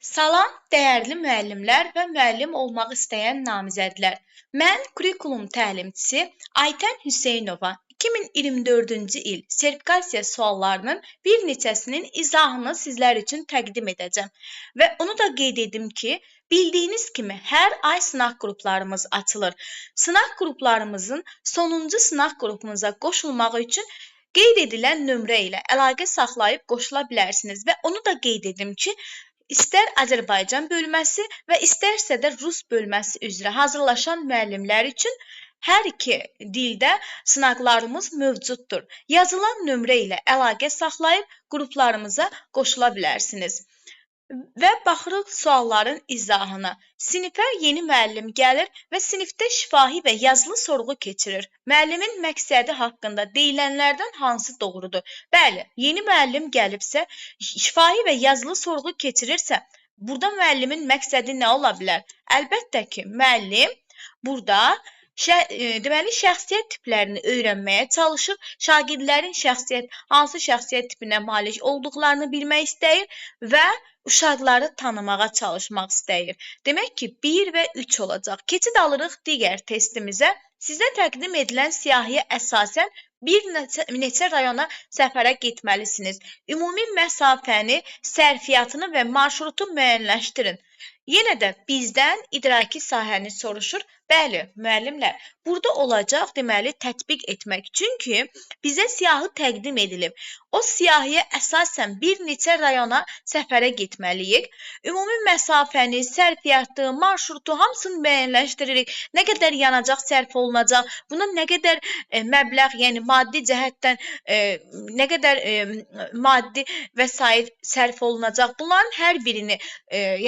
Salam, dəyərli müəllimlər və müəllim olmaq istəyən namizədlər. Mən kurikulum təlimçisi Aytən Hüseynova 2024-cü il sertifikasiya suallarının bir neçəsinin izahını sizlər üçün təqdim edəcəm. Və onu da qeyd edim ki, bildiyiniz kimi hər ay sınaq qruplarımız açılır. Sınaq qruplarımızın sonuncu sınaq qrupumuza qoşulmaq üçün qeyd edilən nömrə ilə əlaqə saxlayıb qoşula bilərsiniz. Və onu da qeyd edim ki, İstər Azərbaycan bölməsi və istərsə də Rus bölməsi üzrə hazırlaşan müəllimlər üçün hər iki dildə sınaqlarımız mövcuddur. Yazılan nömrə ilə əlaqə saxlayıb qruplarımıza qoşula bilərsiniz. Və baxırıq sualların izahına. Sinifə yeni müəllim gəlir və sinifdə şifahi və yazılı sorğu keçirir. Müəllimin məqsədi haqqında deyilənlərdən hansı doğrudur? Bəli, yeni müəllim gəlibsə, şifahi və yazılı sorğu keçirirsə, burada müəllimin məqsədi nə ola bilər? Əlbəttə ki, müəllim burada deməli, şəxsiyyət tiplərini öyrənməyə çalışır. Şagirdlərin hansı şəxsiyyət tipinə malik olduqlarını bilmək istəyir və uşaqları tanımağa çalışmaq istəyir. Demək ki, 1 və 3 olacaq. Keçid alırıq digər testimizə. Sizə təqdim edilən siyahıya əsasən bir neçə rayona səfərə getməlisiniz. Ümumi məsafəni, sərfiyyatını və marşrutu müəyyənləşdirin. Yenə də bizdən idraki sahəni soruşur. Bəli, müəllimlər, burada olacaq deməli tətbiq etmək. Çünki bizə siyahı təqdim edilib. O siyahıya əsasən bir neçə rayona səfərə getməliyik. Ümumi məsafəni, sərfiyyatı, marşrutu hamısını müəyyənləşdiririk. Nə qədər yanacaq sərf olunacaq, buna nə qədər məbləğ, yəni maddi cəhətdən nə qədər maddi vəsait sərf olunacaq. Bunların hər birini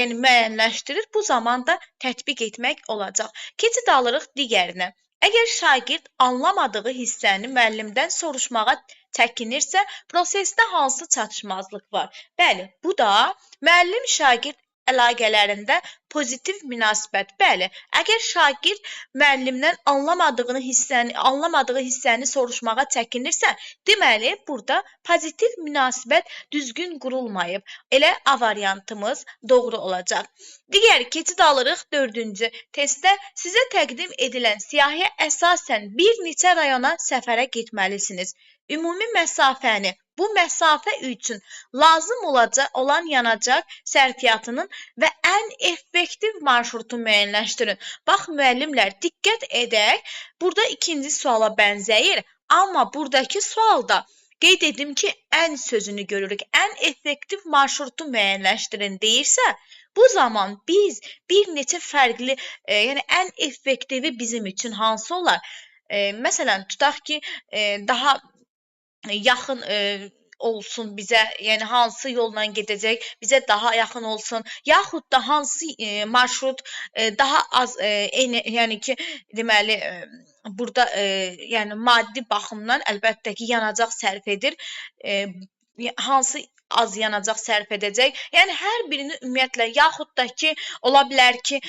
yəni müəyyənləşdirir. Bu zaman da tətbiq etmək olacaq. Keçid alırıq digərinə. Əgər şagird anlamadığı hissəni müəllimdən soruşmağa çəkinirsə, prosesdə hansı çatışmazlıq var? Bəli, bu da müəllim-şagird əlaqələrində pozitiv münasibət. Bəli, əgər şagird müəllimdən anlamadığı hissəni soruşmağa çəkinirsə, deməli, burada pozitiv münasibət düzgün qurulmayıb. Elə A variantımız doğru olacaq. Digər keçid alırıq 4-cü testdə. Sizə təqdim edilən siyahıya əsasən bir neçə rayona səfərə getməlisiniz. Ümumi məsafəni, bu məsafə üçün lazım olan yanacaq sərfiyyatının və ən effektiv marşrutu müəyyənləşdirin. Bax, müəllimlər, diqqət edək, burada ikinci suala bənzəyir, amma buradakı sualda qeyd edim ki, ən sözünü görürük, ən effektiv marşrutu müəyyənləşdirin deyirsə, bu zaman biz bir neçə fərqli, yəni ən effektivi bizim üçün hansı olar? Məsələn, tutaq ki, daha yaxın olsun bizə, yəni hansı yolla gedəcək, bizə daha yaxın olsun, yaxud da hansı marşrut daha az, yəni ki, deməli, burada yəni maddi baxımdan əlbəttə ki, yanacaq sərf edir, hansı az yanacaq sərf edəcək. Yəni hər birini ümumiyyətlə, yaxud da ki, ola bilər ki,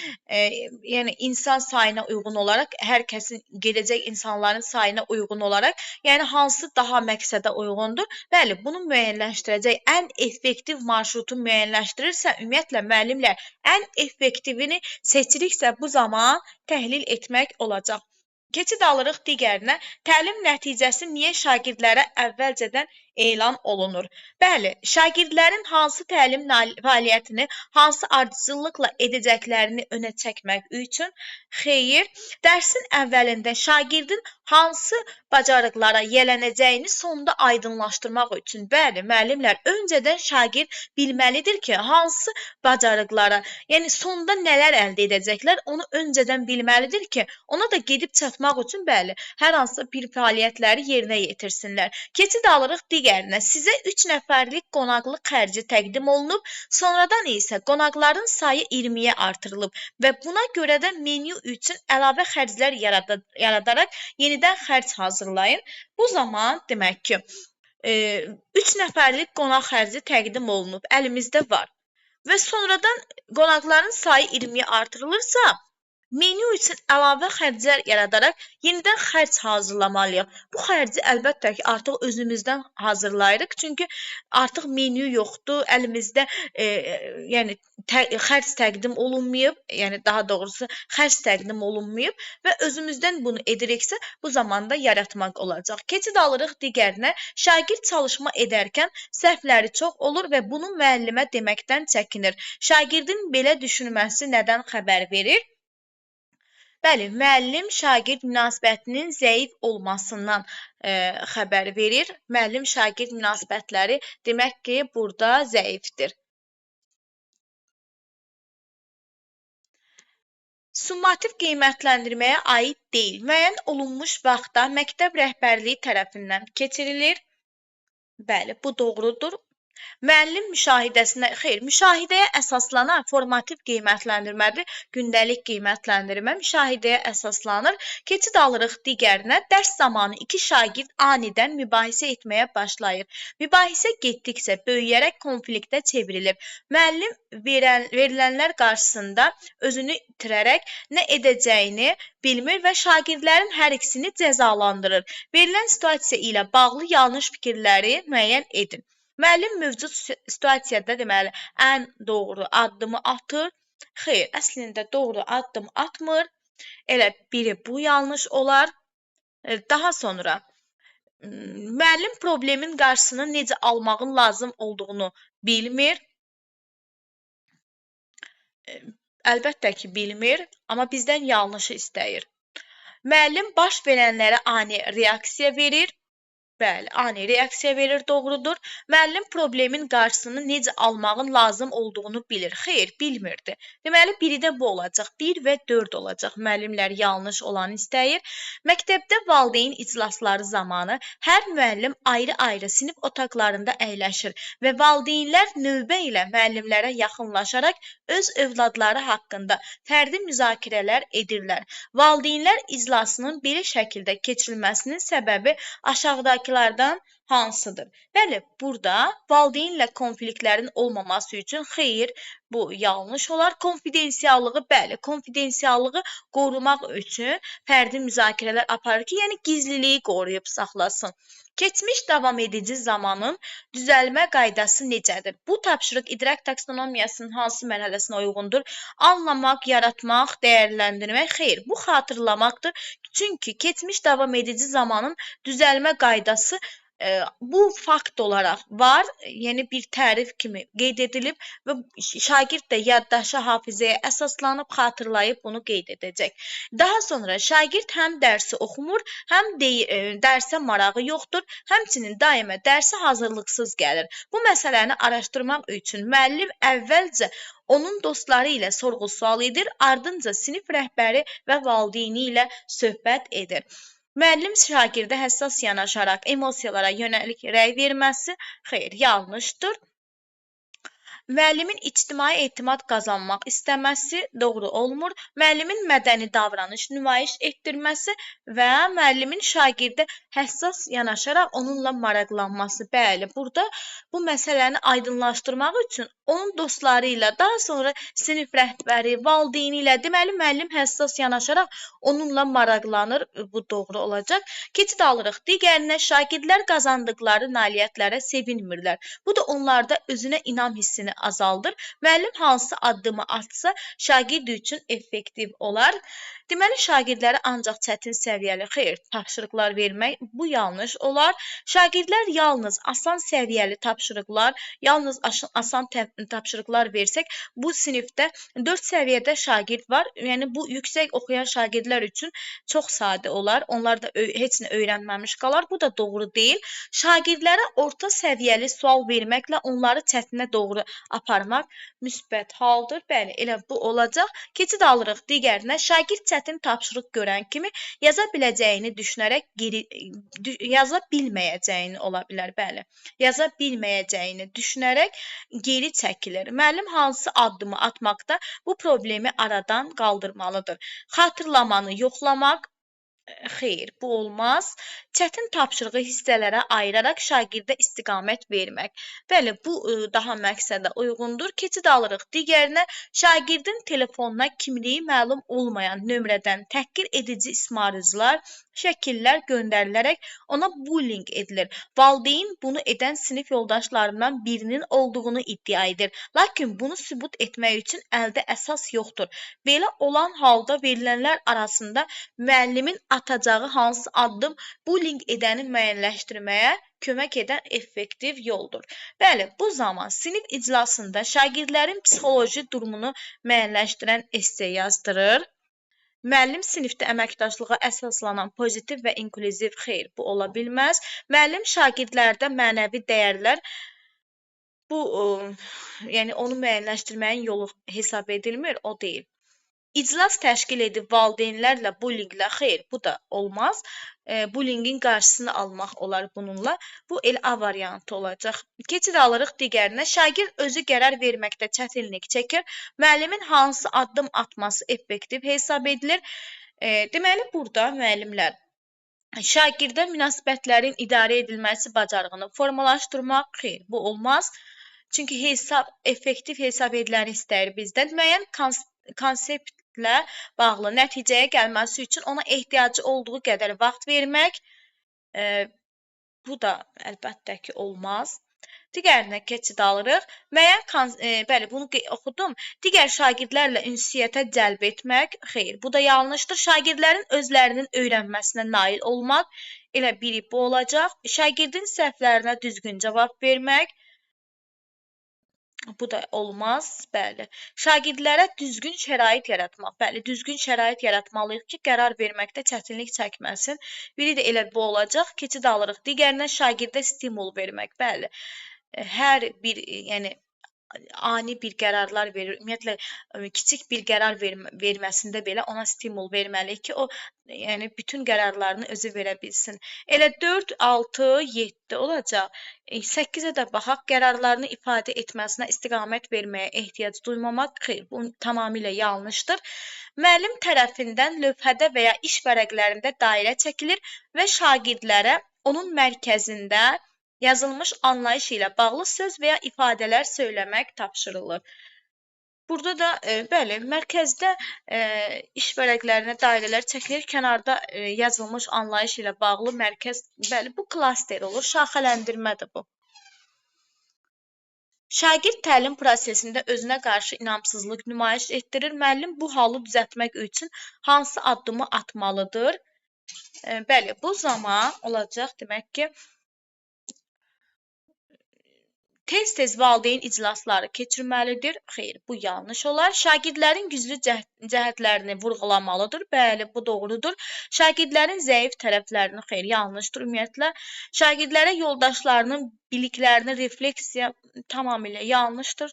yəni insan sayına uyğun olaraq, hər kəsin gedəcək insanların sayına uyğun olaraq, yəni hansı daha məqsədə uyğundur? Bəli, bunu müəyyənləşdirəcək. Ən effektiv marşrutu müəyyənləşdirirsə, ümumiyyətlə müəllimlər ən effektivini seçiriksə, bu zaman təhlil etmək olacaq. Keçid alırıq digərinə. Təlim nəticəsi niyə şagirdlərə əvvəlcədən elan olunur? Bəli, şagirdlərin hansı təlim fəaliyyətini, hansı ardıcıllıqla edəcəklərini önə çəkmək üçün, xeyr, dərsin əvvəlində şagirdin hansı bacarıqlara yiyələnəcəyini sonda aydınlaşdırmaq üçün. Bəli, müəllimlər, öncədən şagird bilməlidir ki, hansı bacarıqlara, yəni sonda nələr əldə edəcəklər, onu öncədən bilməlidir ki, ona da gedib çatmaq üçün, bəli, hər hansı bir fəaliyyətləri yerinə yetirsinlər. Keçid alırıq digərinə. Sizə 3 nəfərlik qonaqlıq xərci təqdim olunub, sonradan isə qonaqların sayı 20-yə artırılıb və buna görə də menyu üçün əlavə xərclər yaradaraq yenidən xərc hazırlayın. Bu zaman demək ki, 3 nəfərlik qonaq xərci təqdim olunub, əlimizdə var və sonradan qonaqların sayı 20-yə artırılırsa, Menyu üçün əlavə xərclər yaradaraq yenidən xərc hazırlamalıyıq. Bu xərci əlbəttə ki, artıq özümüzdən hazırlayırıq. Çünki artıq menyu yoxdur, əlimizdə yəni xərc təqdim olunmayıb, yəni daha doğrusu xərc təqdim olunmayıb və özümüzdən bunu ediriksə, bu zamanda yaratmaq olacaq. Keçid alırıq digərinə. Şagird çalışma edərkən səhvləri çox olur və bunu müəllimə deməkdən çəkinir. Şagirdin belə düşünməsi nədən xəbər verir? Bəli, müəllim şagird münasibətinin zəif olmasından xəbər verir. Müəllim-şagird münasibətləri demək ki, burada zəifdir. Summativ qiymətləndirməyə aid deyil. Müəyyən olunmuş vaxtda məktəb rəhbərliyi tərəfindən keçirilir. Bəli, bu doğrudur. Müəllim müşahidəsinə, xeyr, müşahidəyə əsaslanan formativ qiymətləndirmədir. Gündəlik qiymətləndirmə müşahidəyə əsaslanır. Keçid alırıq digərinə. Dərs zamanı iki şagird anidən mübahisə etməyə başlayır. Mübahisə getdikcə böyüyərək konfliktə çevrilir. Müəllim verilənlər qarşısında özünü itirərək nə edəcəyini bilmir və şagirdlərin hər ikisini cəzalandırır. Verilən situasiya ilə bağlı yanlış fikirləri müəyyən edin. Müəllim mövcud situasiyada deməli ən doğru addımı atır. Xeyr, əslində doğru addım atmır. Elə biri bu yanlış olar. Daha sonra müəllim problemin qarşısını necə almağın lazım olduğunu bilmir. Əlbəttə ki, bilmir, amma bizdən yanlışı istəyir. Müəllim baş verənlərə ani reaksiya verir. Bəli, ani reaksiya verir, doğrudur. Müəllim problemin qarşısını necə almağın lazım olduğunu bilir. Xeyr, bilmirdi. Deməli, biri də bu olacaq. 1 və 4 olacaq. Müəllimlər yanlış olanı istəyir. Məktəbdə valideyn iclasları zamanı hər müəllim ayrı-ayrı sinif otaqlarında əyləşir və valideynlər növbə ilə müəllimlərə yaxınlaşaraq öz övladları haqqında fərdi müzakirələr edirlər. Valideynlər iclasının belə şəkildə keçirilməsinin səbəbi aşağıdakılardan hansıdır? Bəli, burada valideynlə konfliktlərin olmaması üçün xeyr, bu yanlış olar. Konfidensiallığı, bəli, konfidensiallığı qorumaq üçün fərdi müzakirələr aparır ki, yəni gizliliyi qoruyub saxlasın. Keçmiş davam edici zamanın düzəlmə qaydası necədir? Bu tapşırıq idrak taksonomiyasının hansı mərhələsinə uyğundur? Anlamaq, yaratmaq, dəyərləndirmək. Xeyr, bu xatırlamaqdır. Çünki keçmiş davam edici zamanın düzəlmə qaydası bu fakt olaraq var, yəni bir tərif kimi qeyd edilib və şagird də yaddaşa, hafizəyə əsaslanıb xatırlayıb bunu qeyd edəcək. Daha sonra şagird həm dərsi oxumur, həm dərsə marağı yoxdur, həmçinin daima dərsə hazırlıqsız gəlir. Bu məsələni araşdırmaq üçün müəllim əvvəlcə onun dostları ilə sorğu-sual edir, ardınca sinif rəhbəri və valideyni ilə söhbət edir. Müəllim şagirdə həssas yanaşaraq emosiyalara yönəlik rəy verməsi, xeyr, yanlışdır. Müəllimin ictimai etimad qazanmaq istəməsi doğru olmur. Müəllimin mədəni davranış nümayiş etdirməsi və müəllimin şagirdə həssas yanaşaraq onunla maraqlanması. Bəli, burada bu məsələni aydınlaşdırmaq üçün onun dostları ilə, daha sonra sinif rəhbəri, valideyni ilə, deməli müəllim həssas yanaşaraq onunla maraqlanır. Bu doğru olacaq. Keçid alırıq. Digərinə şagirdlər qazandıqları nailiyyətlərə sevinmirlər. Bu da onlarda özünə inam hissini azaldır. Müəllim hansı addımı atsa, şagird üçün effektiv olar. Deməli, şagirdlərə ancaq çətin səviyyəli xeyr tapşırıqlar vermək, bu yanlış olar. Şagirdlər yalnız asan səviyyəli tapşırıqlar, yalnız asan tapşırıqlar versək, bu sinifdə 4 səviyyədə şagird var. Yəni, bu yüksək oxuyan şagirdlər üçün çox sadə olar. Onlar da heç nə öyrənməmiş qalar. Bu da doğru deyil. Şagirdlərə orta səviyyəli sual verməklə onları çətinə doğru aparmaq müsbət haldır. Bəli, elə bu olacaq. Keçid alırıq digərinə. Şagird çətin tapşırıq görən kimi yaza biləcəyini düşünərək yaza bilməyəcəyini ola bilər. Bəli, yaza bilməyəcəyini düşünərək geri çəkilir. Müəllim hansı addımı atmaqda bu problemi aradan qaldırmalıdır? Xatırlamanı yoxlamaq, Xeyr, bu olmaz. Çətin tapşırığı hissələrə ayıraraq şagirdə istiqamət vermək. Bəli, bu daha məqsədə uyğundur. Keçid alırıq digərinə. Şagirdin telefonuna kimliyi məlum olmayan nömrədən təhqir edici ismarıcılar, şəkillər göndərilərək ona bullying edilir. Valideyn bunu edən sinif yoldaşlarından birinin olduğunu iddia edir. Lakin bunu sübut etmək üçün əldə əsas yoxdur. Belə olan halda verilənlər arasında müəllimin atacağı hansı addım bullying edəni müəyyənləşdirməyə kömək edən effektiv yoldur. Bəli, bu zaman sinif iclasında şagirdlərin psixoloji durumunu müəyyənləşdirən esse yazdırır. Müəllim sinifdə əməkdaşlığa əsaslanan pozitiv və inklüziv xeyr, bu ola bilməz. Müəllim şagirdlərdə mənəvi dəyərlər bu yəni onu müəyyənləşdirməyin yolu hesab edilmir, o deyil. İclas təşkil edib valideynlərlə bullyinglə xeyr, bu da olmaz. Bullyingin qarşısını almaq olar bununla. Bu el A variantı olacaq. Keçid alırıq digərinə. Şagird özü qərar verməkdə çətinlik çəkir. Müəllimin hansı addım atması effektiv hesab edilir? Deməli, burada müəllimlər şagirdə münasibətlərin idarə edilməsi bacarığını formalaşdırmaq xeyr, bu olmaz. Çünki effektiv hesab ediləni istəyir bizdən. Müəyyən konseptlə bağlı nəticəyə gəlməsi üçün ona ehtiyacı olduğu qədər vaxt vermək, bu da əlbəttə ki, olmaz. Digərinə keçid alırıq. Bəli, bunu oxudum. Digər şagirdlərlə ünsiyyətə cəlb etmək, xeyr, bu da yanlışdır. Şagirdlərin özlərinin öyrənməsinə nail olmaq, elə biri bu olacaq. Şagirdin səhvlərinə düzgün cavab vermək, bu da olmaz, bəli. Şagirdlərə düzgün şərait yaratmaq. Bəli, düzgün şərait yaratmalıyıq ki, qərar verməkdə çətinlik çəkməsin. Biri də elə bu olacaq. Keçid alırıq. Digərinə şagirdə stimul vermək. Bəli. Hər bir, yəni ani bir qərarlar verir. Ümumiyyətlə kiçik bir qərar verməsində belə ona stimul verməliyik ki, o yəni bütün qərarlarını özü verə bilsin. Elə 4, 6, 7 olacaq. 8-ə də baxaq, qərarlarını ifadə etməsinə istiqamət verməyə ehtiyac duymamaq, xeyr, bu tamamilə yanlışdır. Müəllim tərəfindən lövhədə və ya iş vərəqlərində dairə çəkilir və şagirdlərə onun mərkəzində yazılmış anlayış ilə bağlı söz və ya ifadələr söyləmək tapşırılır. Burada da, bəli, mərkəzdə iş vərəqlərinə dairələr çəkilir, kənarda yazılmış anlayış ilə bağlı mərkəz, bəli, bu klaster olur, şaxələndirmədir bu. Şagird təlim prosesində özünə qarşı inamsızlıq nümayiş etdirir. Müəllim bu halı düzəltmək üçün hansı addımı atmalıdır? Bəli, bu zaman olacaq demək ki, tez-tez valideyn iclasları keçirməlidir. Xeyr, bu yanlış olar. Şagirdlərin güclü cəhətlərini vurğulamalıdır. Bəli, bu doğrudur. Şagirdlərin zəif tərəflərini xeyr, yanlışdır ümumiyyətlə. Şagirdlərə yoldaşlarının biliklərini refleksiya tamamilə yanlışdır.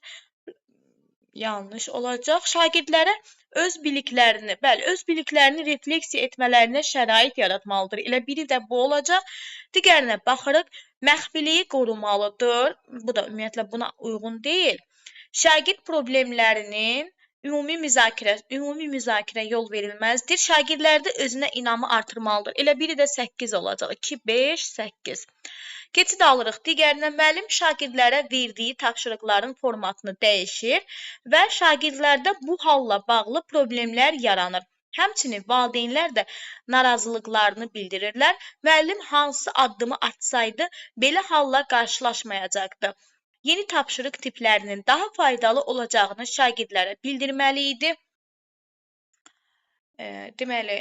Yanlış olacaq. Şagirdlərə öz biliklərini, bəli, öz biliklərini refleksiya etmələrinə şərait yaratmalıdır. Elə biri də bu olacaq. Digərinə baxırıq. Məxfiliyi qorumalıdır. Bu da ümumiyyətlə buna uyğun deyil. Şagird problemlərinin ümumi müzakirə yol verilməzdir. Şagirdlərdə özünə inamı artırmalıdır. Elə biri də 8 olacaq. 2, 5, 8. Keçid alırıq. Digərinə müəllim şagirdlərə verdiyi tapşırıqların formatını dəyişir və şagirdlərdə bu halla bağlı problemlər yaranır. Həmçinin valideynlər də narazılıqlarını bildirirlər. Müəllim hansı addımı atsaydı, belə halla qarşılaşmayacaqdı. Yeni tapşırıq tiplərinin daha faydalı olacağını şagirdlərə bildirməli idi. Deməli,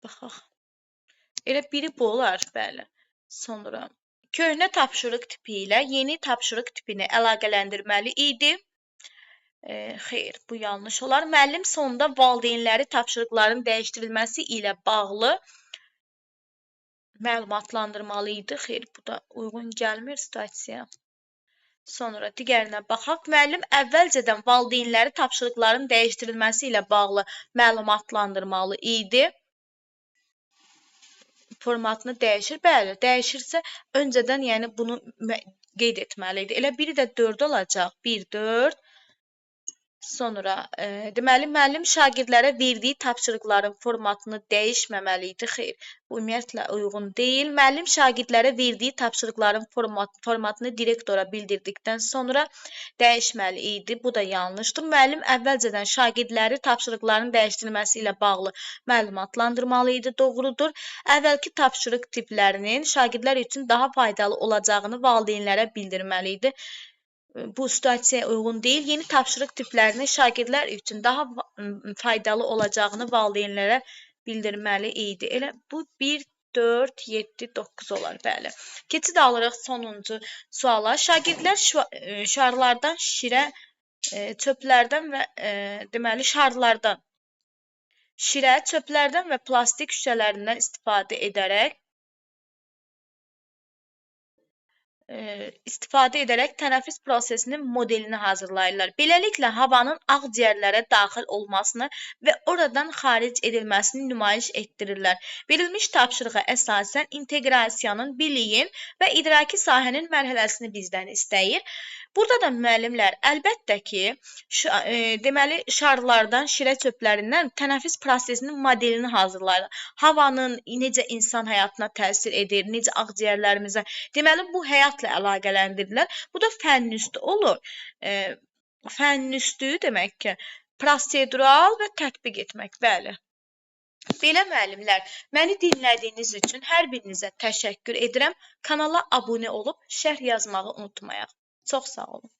baxaq. Elə biri bu olar, bəli. Sonra köhnə tapşırıq tipi ilə yeni tapşırıq tipini əlaqələndirməli idi. Xeyr, bu yanlış olar. Müəllim sonda valideynləri tapşırıqların dəyişdirilməsi ilə bağlı məlumatlandırmalı idi. Xeyr, bu da uyğun gəlmir statisiyaya. Sonra digərinə baxaq. Müəllim əvvəlcədən valideynləri tapşırıqların dəyişdirilməsi ilə bağlı məlumatlandırmalı idi. Formatını dəyişir. Bəli, dəyişirsə öncədən yəni bunu qeyd etməli idi. Elə biri də 4 olacaq. 1, 4. Sonra, deməli, müəllim şagirdlərə verdiyi tapşırıqların formatını dəyişməməli idi. Xeyr, bu ümumiyyətlə uyğun deyil. Müəllim şagirdlərə verdiyi tapşırıqların formatını direktora bildirdikdən sonra dəyişməli idi. Bu da yanlışdır. Müəllim əvvəlcədən şagirdləri tapşırıqların dəyişdirilməsi ilə bağlı məlumatlandırmalı idi. Doğrudur. Əvvəlki tapşırıq tiplərinin şagirdlər üçün daha faydalı olacağını valideynlərə bildirməli idi. Bu situasiyaya uyğun deyil. Yeni tapşırıq tiplərini şagirdlər üçün daha faydalı olacağını valideynlərə bildirməli idi. Elə bu 1, 4, 7, 9 olar, bəli. Keçid alırıq sonuncu suala. Şagirdlər şarlardan şirə, çöplərdən və deməli şirə, çöplərdən və plastik şüşələrindən istifadə edərək tənəffüs prosesinin modelini hazırlayırlar. Beləliklə, havanın ağciyərlərə daxil olmasını və oradan xaric edilməsini nümayiş etdirirlər. Verilmiş tapşırığa əsasən inteqrasiyanın, biliyin və idraki sahənin mərhələsini bizdən istəyir. Burada da müəllimlər əlbəttə ki, deməli şarlardan, şirə çöplərindən tənəffüs prosesinin modelini hazırlayırlar. Havanın necə insan həyatına təsir edir, necə ağciyərlərimizə. Deməli bu həyatla əlaqələndirirlər. Bu da fənnüstü olur. Fənnüstü demək ki, prosedural və tətbiq etmək, bəli. Belə müəllimlər, məni dinlədiyiniz üçün hər birinizə təşəkkür edirəm. Kanala abunə olub şərh yazmağı unutmayaq. Çox sağ olun.